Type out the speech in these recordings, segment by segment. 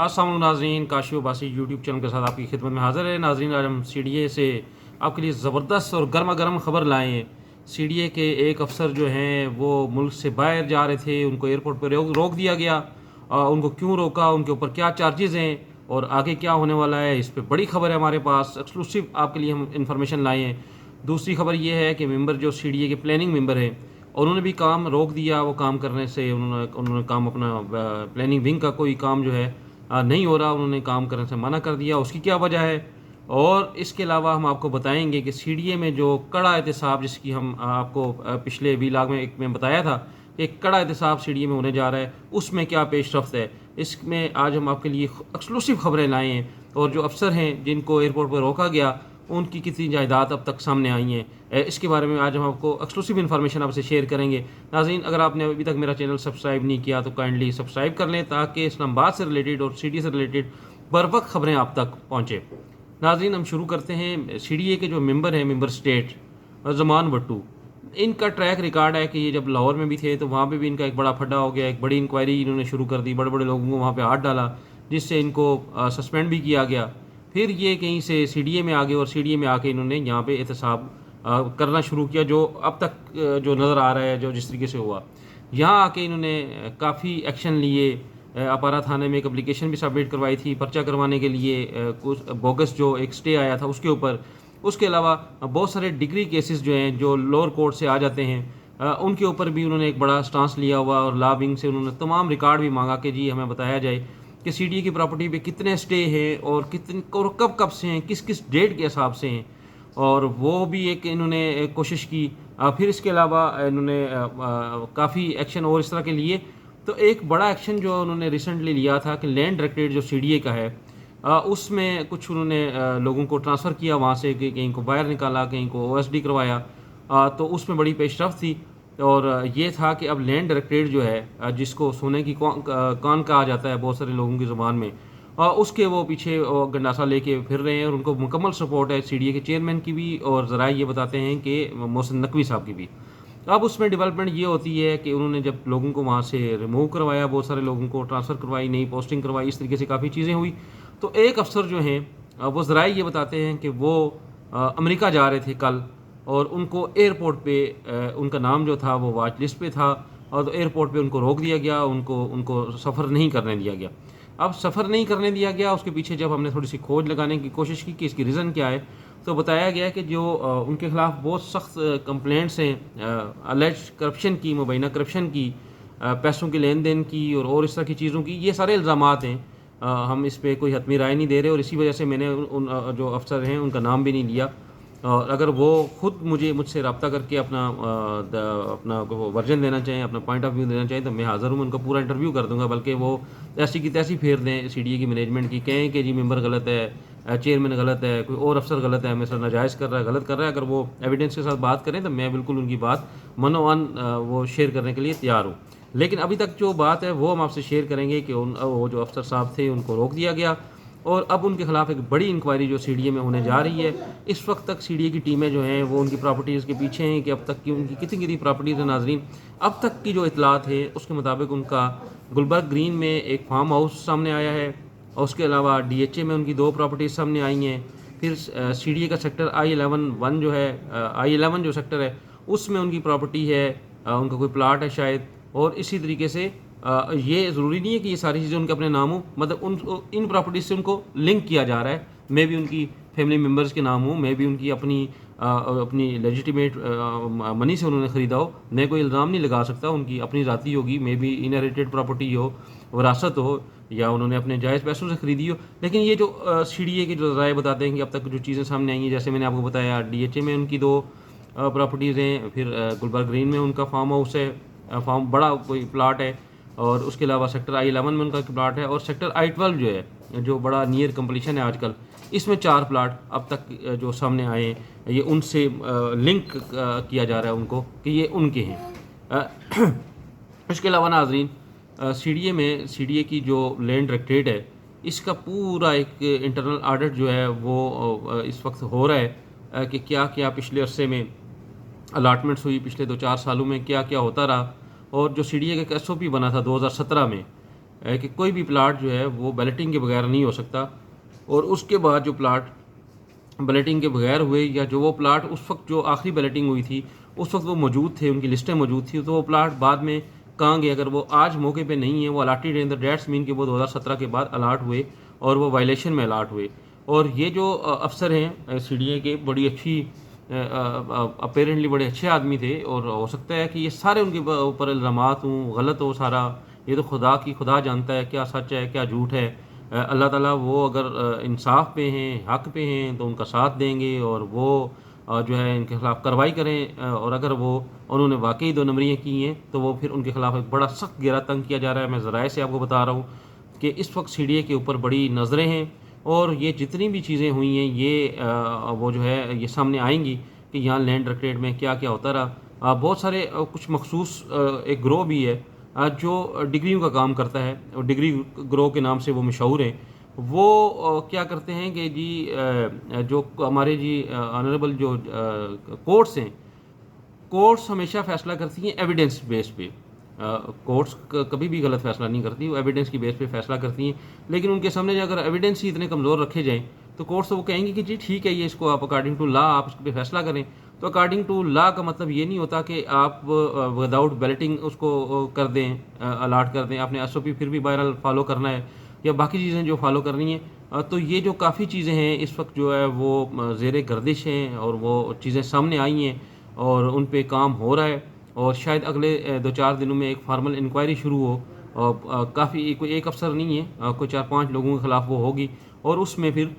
अस्सलाम वालेकुम नाज़रीन, काशिफ अब्बासी यूट्यूब चैनल के साथ आपकी खिदमत में हाज़िर है। नाज़रीन, आज हम सीडीए से आपके लिए ज़बरदस्त और गर्मा गर्म खबर लाए हैं। सीडीए के एक अफसर जो हैं वो मुल्क से बाहर जा रहे थे, उनको एयरपोर्ट पर रोक दिया गया। उनको क्यों रोका, उनके ऊपर क्या चार्जेज़ हैं और आगे क्या होने वाला है, इस पर बड़ी खबर है हमारे पास। एक्सक्लूसिव आपके लिए हम इंफॉर्मेशन लाए हैं। दूसरी खबर ये है कि मेंबर जो सीडीए के प्लानिंग मेंबर हैं, उन्होंने भी काम रोक दिया। वो काम करने से उन्होंने काम अपना प्लानिंग विंग का कोई काम जो है नहीं हो रहा, उन्होंने काम करने से मना कर दिया। उसकी क्या वजह है, और इसके अलावा हम आपको बताएंगे कि सीडीए में जो कड़ा एहतसाब, जिसकी हम आपको पिछले वीलाग में एक में बताया था कि एक कड़ा एहतसाब सीडीए में होने जा रहा है, उसमें क्या पेशरफ्त है, इसमें आज हम आपके लिए एक्सक्लूसिव खबरें लाए हैं। और जो अफसर हैं जिनको एयरपोर्ट पर रोका गया, उनकी कितनी जायदाद अब तक सामने आई हैं, इसके बारे में आज हम आपको एक्सक्लूसिव इन्फॉर्मेशन आपसे शेयर करेंगे। नाज़रीन, अगर आपने अभी तक मेरा चैनल सब्सक्राइब नहीं किया तो काइंडली सब्सक्राइब कर लें, ताकि इस्लामाबाद से रिलेटेड और सीडीए से रिलेटेड बर वक्त खबरें आप तक पहुँचे। नाज़रीन, हम शुरू करते हैं। सीडीए के जो मेंबर हैं, मेंबर स्टेट ज़मान भट्टू, इनका ट्रैक रिकॉर्ड है कि ये जब लाहौर में भी थे तो वहाँ पे भी इनका एक बड़ा फड्डा हो गया, एक बड़ी इंक्वायरी इन्होंने शुरू कर दी, बड़े बड़े लोगों को वहाँ पे हाथ डाला, जिससे इनको सस्पेंड भी किया गया। फिर ये कहीं से सीडीए में आ गए और सीडीए में आके इन्होंने यहाँ पे एहतसाब करना शुरू किया, जो अब तक जो नज़र आ रहा है, जो जिस तरीके से हुआ। यहाँ आके इन्होंने काफ़ी एक्शन लिए। अपारा थाने में एक एप्लीकेशन भी सबमिट करवाई थी पर्चा करवाने के लिए, कुछ बोगस जो एक स्टे आया था उसके ऊपर। उसके अलावा बहुत सारे डिग्री केसेस जो हैं, जो लोअर कोर्ट से आ जाते हैं, उनके ऊपर भी उन्होंने एक बड़ा स्टांस लिया हुआ, और लॉ विंग से उन्होंने तमाम रिकॉर्ड भी मांगा कि जी हमें बताया जाए कि सीडीए की प्रॉपर्टी पे कितने स्टे हैं और कितने और कब कब से हैं, किस किस डेट के हिसाब से हैं, और वो भी एक इन्होंने कोशिश की। फिर इसके अलावा इन्होंने काफ़ी एक्शन और इस तरह के लिए। तो एक बड़ा एक्शन जो उन्होंने रिसेंटली लिया था कि लैंड डायरेक्टरेट जो सीडीए का है, उसमें कुछ उन्होंने लोगों को ट्रांसफ़र किया वहाँ से, कि कहीं को बाहर निकाला, कहीं को ओएसडी करवाया। तो उसमें बड़ी पेशरफ्त थी। और ये था कि अब लैंड डायरेक्टरेट जो है, जिसको सोने की कान कहा जाता है बहुत सारे लोगों की ज़ुबान में, उसके वो पीछे गंडासा लेके फिर रहे हैं, और उनको मुकम्मल सपोर्ट है सीडीए के चेयरमैन की भी, और ज़रा ये बताते हैं कि मोहसिन नकवी साहब की भी। अब उसमें डेवलपमेंट ये होती है कि उन्होंने जब लोगों को वहाँ से रिमूव करवाया, बहुत सारे लोगों को ट्रांसफ़र करवाई, नई पोस्टिंग करवाई, इस तरीके से काफ़ी चीज़ें हुई। तो एक अफसर जो हैं, वो ज़रा ये बताते हैं कि वो अमेरिका जा रहे थे कल, और उनको एयरपोर्ट पे उनका नाम जो था वो वॉच लिस्ट पे था, और तो एयरपोर्ट पे उनको रोक दिया गया, उनको उनको सफ़र नहीं करने दिया गया। अब सफ़र नहीं करने दिया गया, उसके पीछे जब हमने थोड़ी सी खोज लगाने की कोशिश की कि इसकी रीज़न क्या है, तो बताया गया कि जो उनके ख़िलाफ़ बहुत सख्त कंप्लेंट्स हैं अलेज करप्शन की, मुबैना करप्शन की, पैसों के लेन देन की, और इस तरह की चीज़ों की, ये सारे इल्ज़ामात हैं। हम इस पर कोई हतमी राय नहीं दे रहे, और इसी वजह से मैंने उन जो अफसर हैं उनका नाम भी नहीं लिया। और अगर वो खुद मुझसे रब्ता करके अपना वर्जन देना चाहें, अपना पॉइंट ऑफ व्यू देना चाहें, तो मैं हाज़िर हूँ, उनका पूरा इंटरव्यू कर दूंगा। बल्कि वो ऐसी की तैसी फेर दें सीडीए की मैनेजमेंट की, कहें कि जी मेंबर गलत है, चेयरमैन गलत है, कोई और अफसर गलत है, मेरे साथ नाजायज़ कर रहा है, गलत कर रहा है। अगर वो एविडेंस के साथ बात करें तो मैं बिल्कुल उनकी बात मनोवन वो शेयर करने के लिए तैयार हूँ। लेकिन अभी तक जो बात है वो हम आपसे शेयर करेंगे कि वो जो अफसर साहब थे उनको रोक दिया गया, और अब उनके खिलाफ एक बड़ी इंक्वायरी जो सीडीए में होने जा रही है। इस वक्त तक सीडीए की टीमें जो हैं वो उनकी प्रॉपर्टीज़ के पीछे हैं कि अब तक की उनकी कितनी कितनी प्रॉपर्टीज़ हैं। नाजरीन, अब तक की जो इतलात है उसके मुताबिक उनका गुलबर्ग ग्रीन में एक फार्म हाउस सामने आया है, और उसके अलावा डीएचए में उनकी 2 प्रॉपर्टीज़ सामने आई हैं। फिर सीडीए का सेक्टर I11 जो है, I11 जो सेक्टर है उसमें उनकी प्रॉपर्टी है, उनका कोई प्लाट है शायद। और इसी तरीके से ये ज़रूरी नहीं है कि ये सारी चीज़ें उनके अपने नाम हो, मतलब उन इन प्रॉपर्टीज़ से उनको लिंक किया जा रहा है। मे भी उनकी फैमिली मेम्बर्स के नाम हो, मे भी उनकी अपनी लेजिटिमेट मनी से उन्होंने ख़रीदा हो। मैं कोई इल्ज़ाम नहीं लगा सकता, उनकी अपनी ज़ाती होगी, मे भी इनहेरिटेड प्रॉपर्टी हो, विरासत हो, या उन्होंने अपने जायज़ पैसों से ख़रीदी हो। लेकिन ये जो सीडीए के जो राय बताते हैं कि अब तक जो चीज़ें सामने आई हैं, जैसे मैंने आपको बताया डीएचए में उनकी 2 प्रॉपर्टीज़ हैं, फिर गुलबर्ग ग्रीन में उनका फार्म हाउस है, फार्म बड़ा कोई प्लाट है, और उसके अलावा सेक्टर I11 में उनका एक प्लाट है, और सेक्टर I12 जो है, जो बड़ा नियर कंप्लीशन है आजकल, इसमें 4 प्लाट अब तक जो सामने आए हैं, ये उनसे लिंक किया जा रहा है उनको कि ये उनके हैं। इसके अलावा नाजरीन, सीडीए की जो लैंड डायरेक्टरेट है, इसका पूरा एक इंटरनल ऑडिट जो है वो इस वक्त हो रहा है कि क्या क्या पिछले अरसे में अलाटमेंट्स हुई, पिछले 2-4 सालों में क्या क्या होता रहा। और जो सीडीए का एक एसओपी बना था 2017 में, कि कोई भी प्लाट जो है वो बैलेटिंग के बगैर नहीं हो सकता। और उसके बाद जो प्लाट बैलेटिंग के बगैर हुए, या जो वो प्लाट उस वक्त जो आखिरी बैलेटिंग हुई थी उस वक्त वो मौजूद थे, उनकी लिस्टें मौजूद थी, तो वो प्लाट बाद में कहाँ गए? अगर वो आज मौके पे नहीं है, वो allotted in the dates mean कि वो 2017 के बाद अलाट हुए और वो वायलेशन में अलाट हुए। और ये जो अफसर हैं CDA के, बड़ी अच्छी अपेरेंटली बड़े अच्छे आदमी थे, और हो सकता है कि ये सारे उनके ऊपर इल्ज़ामात हों, गलत हो सारा, ये तो खुदा जानता है क्या सच है क्या झूठ है। अल्लाह ताला वो अगर इंसाफ पे हैं, हक़ पे हैं, तो उनका साथ देंगे और वो जो है इनके ख़िलाफ़ कार्रवाई करें। और अगर वो उन्होंने वाकई 2 नंबरियाँ की हैं तो वो फिर उनके ख़िलाफ़ एक बड़ा सख्त घेरा तंग किया जा रहा है। मैं ज़राए से आपको बता रहा हूँ कि इस वक्त CDA के ऊपर बड़ी नज़रें हैं, और ये जितनी भी चीज़ें हुई हैं ये वो जो है ये सामने आएंगी कि यहाँ लैंड रेक्रेट में क्या क्या होता रहा। बहुत सारे कुछ मखसूस एक ग्रोह भी है जो डिग्रियों का काम करता है, और डिग्री ग्रोह के नाम से वो मशहूर हैं। वो क्या करते हैं कि जी जो हमारे जी ऑनरेबल जो कोर्ट्स हैं, कोर्ट्स हमेशा फ़ैसला करती हैं एविडेंस बेस पे। कोर्ट्स कभी भी गलत फ़ैसला नहीं करती, वो एविडेंस की बेस पे फ़ैसला करती हैं। लेकिन उनके सामने अगर एविडेंस ही इतने कमज़ोर रखे जाएँ तो कोर्ट्स तो वो कहेंगे कि जी ठीक है, ये इसको आप अकॉर्डिंग टू लॉ आप इस पे फ़ैसला करें। तो अकॉर्डिंग टू लॉ का मतलब ये नहीं होता कि आप विदाउट बैलेटिंग उसको कर दें, अलाट कर दें। आपने SOP फिर भी बहरहाल फ़ॉलो करना है, या बाकी चीज़ें जो फ़ॉलो करनी है। तो ये जो काफ़ी चीज़ें हैं इस वक्त जो है वो ज़ेरे गर्दिश हैं, और वो चीज़ें सामने आई हैं और उन पे काम हो रहा है। और शायद अगले 2-4 दिनों में एक फार्मल इंक्वायरी शुरू हो, और काफ़ी कोई एक अफसर नहीं है, कोई 4-5 लोगों के ख़िलाफ़ वो होगी, और उसमें फिर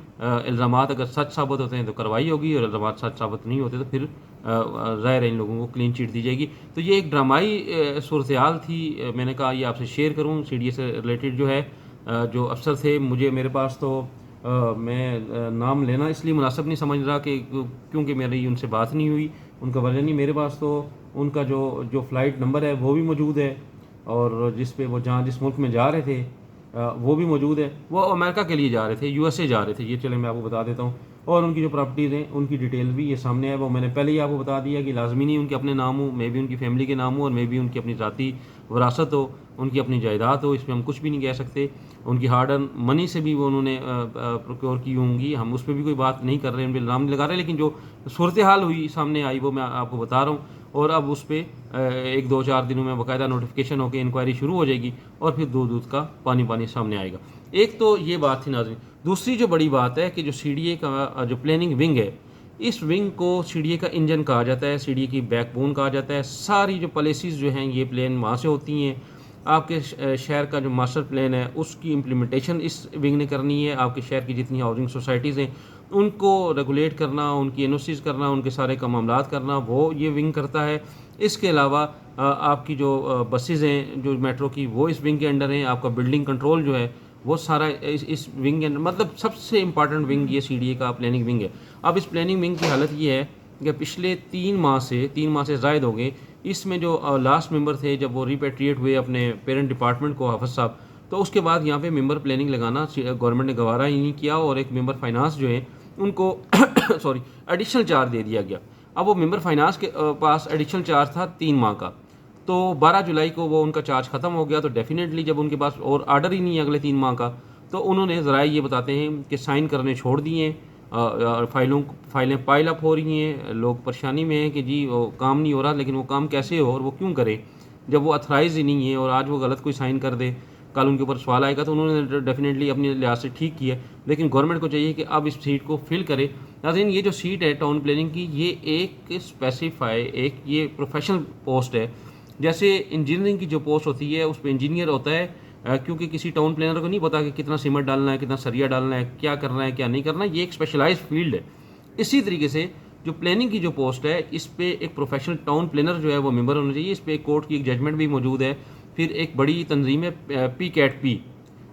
इल्ज़ामात अगर सच साबित होते हैं तो कार्रवाई होगी, और इल्ज़ामात सच साबित नहीं होते तो फिर ज़ाहिर है इन लोगों को क्लीन चिट दी जाएगी। तो ये एक ड्रामाई सूरत हाल थी। मैंने कहा ये आपसे शेयर करूँ। CDA से रिलेटेड जो है जो अफसर थे, मेरे पास तो मैं नाम लेना इसलिए मुनासिब नहीं समझ रहा कि क्योंकि मेरी उनसे बात नहीं हुई, उनका वर्जन नहीं मेरे पास। तो उनका जो फ़्लाइट नंबर है वो भी मौजूद है, और जिस पे वो जिस मुल्क में जा रहे थे वो भी मौजूद है। वो अमेरिका के लिए जा रहे थे, USA जा रहे थे, ये चले मैं आपको बता देता हूँ। और उनकी जो प्रॉपर्टीज़ हैं उनकी डिटेल भी ये सामने है। वो मैंने पहले ही आपको बता दिया कि लाजमी नहीं उनके अपने नाम हो, मे भी उनकी फैमिली के नाम हो, और मे भी उनकी अपनी ज़ाती विरासत हो, उनकी अपनी जायदाद हो, इसमें हम कुछ भी नहीं कह सकते। उनकी हार्ड अर्न मनी से भी वो उन्होंने प्रोक्योर की होंगी, हम उस पर भी कोई बात नहीं कर रहे हैं, उन पर नाम नहीं लगा रहे। लेकिन जो सूरत हाल हुई सामने आई वो मैं आपको बता रहा हूँ, और अब उस पर 1-2-4 दिनों में बाकायदा नोटिफिकेशन होकर इंक्वायरी शुरू हो जाएगी, और फिर दूध का पानी सामने आएगा। एक तो ये बात थी नाज़रीन। दूसरी जो बड़ी बात है कि जो CDA का जो प्लानिंग विंग है, इस विंग को CDA का इंजन कहा जाता है, CDA की बैकबोन कहा जाता है। सारी जो पॉलिसीज़ जो हैं ये प्लान वहाँ से होती हैं। आपके शहर का जो मास्टर प्लान है उसकी इम्प्लीमेंटेशन इस विंग ने करनी है। आपके शहर की जितनी हाउसिंग सोसाइटीज़ हैं उनको रेगुलेट करना, उनकी NOCs करना, उनके सारे का मामलात करना, वो ये विंग करता है। इसके अलावा आपकी जो बसेज़ हैं जो मेट्रो की, वो इस विंग के अंडर हैं। आपका बिल्डिंग कंट्रोल जो है वो सारा इस विंग के अंडर, मतलब सबसे इम्पॉर्टेंट विंग ये CDA का प्लानिंग विंग है। अब इस प्लानिंग विंग की हालत ये है कि पिछले 3 माह से ज़ायद हो गए, इसमें जो लास्ट मेंबर थे जब वो रिपेट्रिएट हुए अपने पेरेंट डिपार्टमेंट को, हाफिज़ साहब, तो उसके बाद यहाँ पे मेंबर प्लानिंग लगाना गवर्नमेंट ने गवारा ही नहीं किया, और एक मेंबर फाइनेंस जो है उनको सॉरी एडिशनल चार्ज दे दिया गया। अब वो मेंबर फाइनेंस के पास एडिशनल चार्ज था 3 माह का, तो 12 जुलाई को वो उनका चार्ज ख़त्म हो गया। तो डेफिनेटली जब उनके पास और आर्डर ही नहीं है अगले 3 माह का, तो उन्होंने ज़राए ये बताते हैं कि साइन करने छोड़ दिए हैं। फाइलें पाइल अप हो रही हैं, लोग परेशानी में हैं कि जी वो काम नहीं हो रहा, लेकिन वो काम कैसे हो और वो क्यों करे जब वो अथराइज ही नहीं है, और आज वो गलत कोई साइन कर दे, कल उनके ऊपर सवाल आएगा। तो उन्होंने डेफिनेटली अपने लिहाज से ठीक किया, लेकिन गवर्नमेंट को चाहिए कि अब इस सीट को फिल करे। नाज़रीन, ये जो सीट है टाउन प्लानिंग की, ये एक स्पेसिफाई एक ये प्रोफेशनल पोस्ट है। जैसे इंजीनियरिंग की जो पोस्ट होती है उस पर इंजीनियर होता है, क्योंकि किसी टाउन प्लानर को नहीं पता कि कितना सीमेंट डालना है, कितना सरिया डालना है, क्या करना है क्या नहीं करना, ये एक स्पेशलाइज्ड फील्ड है। इसी तरीके से जो प्लानिंग की जो पोस्ट है, इस पे एक प्रोफेशनल टाउन प्लानर जो है वो मेंबर होना चाहिए। इस पे एक कोर्ट की एक जजमेंट भी मौजूद है। फिर एक बड़ी तंजीम है PCAT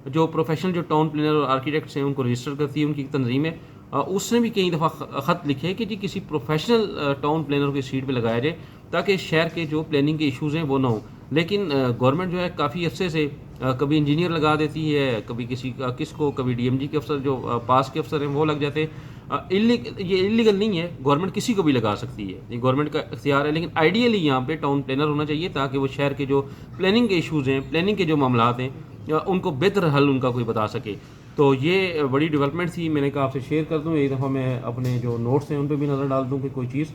जो प्रोफेशनल जो टाउन प्लानर और आर्किटेक्ट्स हैं उनको रजिस्टर करती है, उनकी तंजीम है। उसने भी कई दफ़ा ख़त लिखे कि जी किसी प्रोफेशनल टाउन प्लानर की सीट पे लगाया जाए, ताकि शहर के जो प्लानिंग के इशूज़ हैं वो ना हो। लेकिन गवर्नमेंट जो है काफ़ी अरसे से कभी इंजीनियर लगा देती है, कभी किसको कभी DMG के अफसर जो पास के अफसर हैं वो लग जाते हैं। ये इलीगल नहीं है, गवर्नमेंट किसी को भी लगा सकती है, ये गवर्नमेंट का इख्तियार है। लेकिन आइडियली यहाँ पे टाउन प्लानर होना चाहिए, ताकि वो शहर के जो प्लानिंग के इशूज़ हैं, प्लानिंग के जो मामलात हैं उनको बेहतर हल उनका कोई बता सके। तो ये बड़ी डेवलपमेंट थी, मैंने कहा आपसे शेयर कर दूँ। एक दफ़ा मैं अपने जो नोट्स हैं उन पे भी नज़र डाल दूँ कि कोई चीज़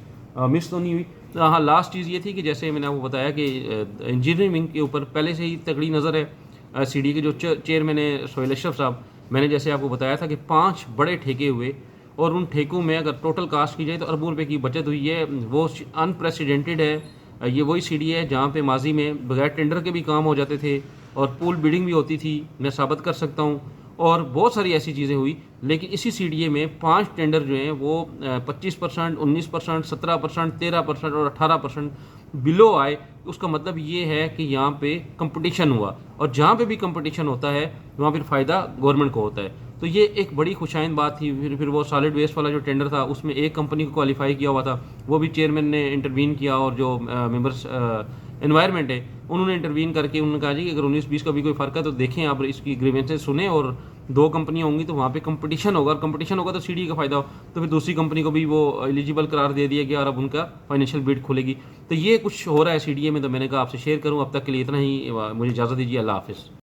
मिस तो नहीं हुई। हाँ, लास्ट चीज़ ये थी कि जैसे मैंने आपको बताया कि इंजीनियरिंग के ऊपर पहले से ही तगड़ी नज़र है। सीडी के जो चेयरमैन है सोहेल अशरफ साहब, मैंने जैसे आपको बताया था कि 5 बड़े ठेके हुए और उन ठेकों में अगर टोटल कास्ट की जाए तो अरबों रुपए की बचत हुई है। वो अनप्रेसिडेंटेड है। ये वही सीडी है जहाँ पे माजी में बगैर टेंडर के भी काम हो जाते थे और पूल बिडिंग भी होती थी, मैं साबित कर सकता हूँ। और बहुत सारी ऐसी चीज़ें हुई, लेकिन इसी सीडीए में 5 टेंडर जो हैं वो 25%, 19%, 17%, 13% और 18% बिलो आए। उसका मतलब ये है कि यहाँ पे कंपटीशन हुआ, और जहाँ पे भी कंपटीशन होता है वहाँ फिर फ़ायदा गवर्नमेंट को होता है। तो ये एक बड़ी खुशाइंद बात थी। फिर वो सॉलिड वेस्ट वाला जो टेंडर था उसमें एक कंपनी को क्वालिफाई किया हुआ था, वो भी चेयरमैन ने इंटरवीन किया, और जो मेंबर्स एनवायरनमेंट है उन्होंने इंटरवीन करके उन्होंने कहा जी कि अगर 19-20 का भी कोई फ़र्क है तो देखें आप, इसकी ग्रीवेंसेस सुने, और 2 कंपनियां होंगी तो वहाँ पे कंपटीशन होगा, और कंपटीशन होगा तो सीडी का फ़ायदा हो, तो फिर दूसरी कंपनी को भी वो एलिजिबल करार दे दिया गया और अब उनका फाइनेंशियल बिड खुलेगी। तो ये कुछ हो रहा है सीडीए में, तो मैंने कहा आपसे शेयर करूँ। अब तक के लिए इतना ही, मुझे इजाज़त दीजिए। अल्लाह हाफ़िज़।